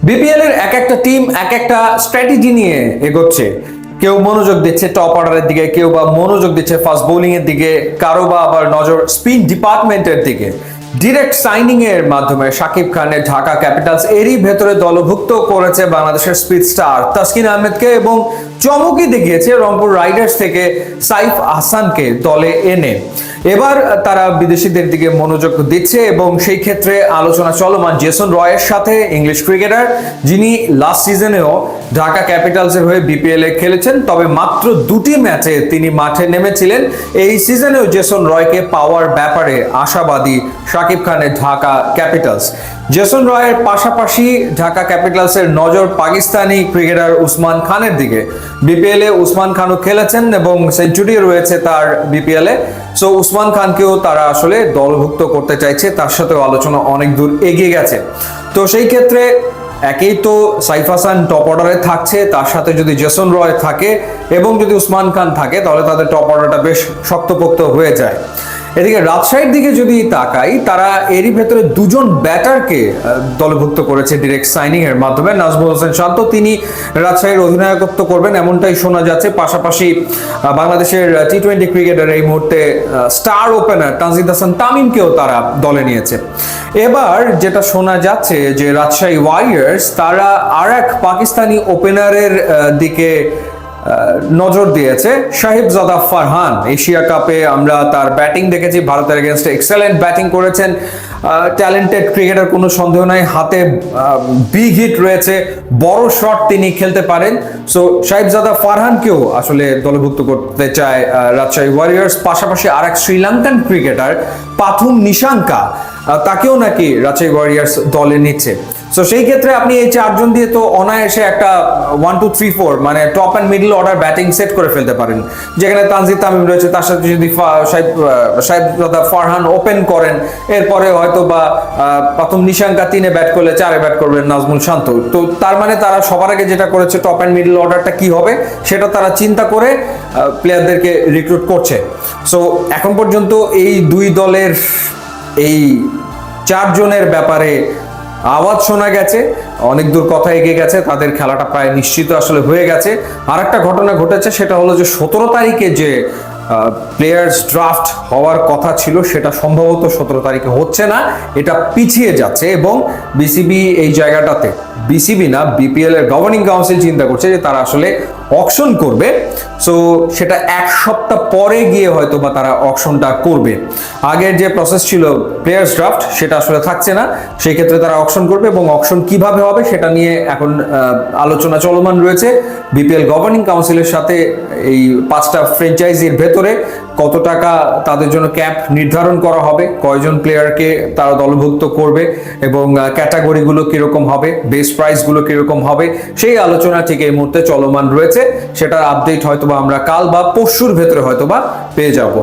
BPL এর এক একটা টিম এক একটা স্ট্র্যাটেজি নিয়ে এগোচ্ছে। কেউ মনোযোগ দিচ্ছে টপ অর্ডারের দিকে, কেউ বা মনোযোগ দিচ্ছে ফাস্ট বোলিং এর দিকে, কারো বা আবার নজর স্পিন ডিপার্টমেন্টের দিকে। ডিরেক্ট সাইনিং এর মাধ্যমে শাকিব খানের ঢাকা ক্যাপিটালস এরই ভেতরে দলভুক্ত করেছে বাংলাদেশের স্পিড স্টার তাসকিন আহমেদকে এবং চমকই দেখিয়েছে রংপুর রাইডার্স থেকে সাইফ আহসানকে দলে এনে। এবার তারা বিদেশিদের দিকে মনোযোগ দিচ্ছে এবং সেই ক্ষেত্রে আলোচনা চলমান জেসন রয়ের সাথে, ইংলিশ ক্রিকেটার যিনি লাস্ট সিজনেও ঢাকা ক্যাপিটালসের হয়ে বিপিএল এ খেলেছেন, তবে মাত্র 2টি ম্যাচে তিনি মাঠে নেমেছিলেন। এই সিজনেও জেসন রয়কে পাওয়ার ব্যাপারে আশাবাদী শাকিব খানের ঢাকা ক্যাপিটালস। জেসন রয়ের পাশাপাশি ঢাকা ক্যাপিটালসের নজর পাকিস্তানি ক্রিকেটার উসমান খানের দিকে। বিপিএল এ উসমান খানও খেলেছেন এবং সেঞ্চুরি রয়েছে তার বিপিএল এ। সো উসমান খানকেও তারা আসলে দলভুক্ত করতে চাইছে, তার সাথেও আলোচনা অনেক দূর এগিয়ে গেছে। তো সেই ক্ষেত্রে একেই তো সাইফ হাসান টপ অর্ডারে থাকছে, তার সাথে যদি জেসন রয় থাকে এবং যদি উসমান খান থাকে তাহলে তাদের টপ অর্ডারটা বেশ শক্তপোক্ত হয়ে যায়। এদিকে রাজশাহীর দিকে যদি তাকাই, তারা এরই ভেতরে দুজন ব্যাটারকে দলভুক্ত করেছে ডিরেক্ট সাইনিং এর মাধ্যমে। নাজমুল হোসেন শান্ত তিনি রাজশাহীর অধিনায়কত্ব করবেন এমনটাই শোনা যাচ্ছে। পাশাপাশি বাংলাদেশের টি-20 ক্রিকেটার এই মুহূর্তে স্টার ওপেনার তানজিদ হাসান তামিমকেও তারা দলে নিয়েছে। এবার যেটা শোনা যাচ্ছে যে রাজশাহী ওয়ারিয়র্স তারা আর এক পাকিস্তানি ওপেনারের দিকে নজর দিয়েছে। শাহিবজাদা ফারহান এশিয়া কাপে আমরা তার ব্যাটিং দেখেছি, ভারতের এগেনস্টে এক্সেলেন্ট ব্যাটিং করেছেন। ট্যালেন্টেড ক্রিকেটার, কোনো সন্দেহ নাই, হাতে বিগ হিট রয়েছে, বড় শট তিনি খেলতে পারেন। সো শাহিবজাদা ফারহানকেও আসলে দলভুক্ত করতে চায় রাজশাহী ওয়ারিয়র্স। পাশাপাশি আর এক শ্রীলঙ্কান ক্রিকেটার পাথুম নিশাঙ্কা, তাকেও নাকি রাজশাহী ওয়ারিয়র্স দলে নিচ্ছে। সো সেই ক্ষেত্রে আপনি এই চারজন দিয়ে তো অনায়াসে একটা 1 2 3 4 মানে top and middle order batting set করে ফেলতে পারেন, যেখানে তানজিদ তামিম রয়েছে, তার সাথে যদি শাহিবজাদা ফারহান ওপেন করেন, এরপরে হয়তো বা প্রথম নিশাঙ্কা 3-এ ব্যাট করলে 4-এ ব্যাট করবেন নাজমুল শান্ত। তো তার মানে তারা সবার আগে যেটা করেছে টপ অ্যান্ড মিডল অর্ডারটা কি হবে সেটা তারা চিন্তা করে প্লেয়ারদেরকে রিক্রুট করছে। সো এখন পর্যন্ত এই দুই দলের এই 4 জনের ব্যাপারে আওয়াজ শোনা গেছে, অনেক দূর কথা এগিয়ে গেছে, তাদের খেলাটা প্রায় নিশ্চিত আসলে হয়ে গেছে। আর একটা ঘটনা ঘটেছে, সেটা হলো যে 17 তারিখে যে প্লেয়ার্স ড্রাফট হওয়ার কথা ছিল সেটা সম্ভবত 17 তারিখে হচ্ছে না, এটা পিছিয়ে যাচ্ছে। এবং বিসিবি এই জায়গাটাতে, বিসিবি না বিপিএল এর গভর্নিং কাউন্সিল চিন্তা করছে যে তারা আসলে অকশন করবে। সো সেটা 1 সপ্তাহ পরে গিয়ে হয়তো বা তারা অকশনটা করবে। আগের যে প্রসেস ছিল প্লেয়ার্স ড্রাফট সেটা আসলে থাকছে না, সেই ক্ষেত্রে তারা অকশন করবে এবং অকশন কিভাবে হবে সেটা নিয়ে এখন আলোচনা চলমান রয়েছে বিপিএল গভর্নিং কাউন্সিলের সাথে। এই 5টা ফ্র্যাঞ্চাইজির ভেতরে কত টাকা তাদের জন্য ক্যাপ নির্ধারণ করা হবে, কয়জন প্লেয়ারকে তারা দলভুক্ত করবে এবং ক্যাটাগরিগুলো কিরকম হবে, বেস প্রাইসগুলো কিরকম হবে, সেই আলোচনা ঠিক এই মুহূর্তে চলমান রয়েছে। সেটার আপডেট হয়তোবা আমরা কাল বা পরশুর ভেতরে হয়তোবা পেয়ে যাব।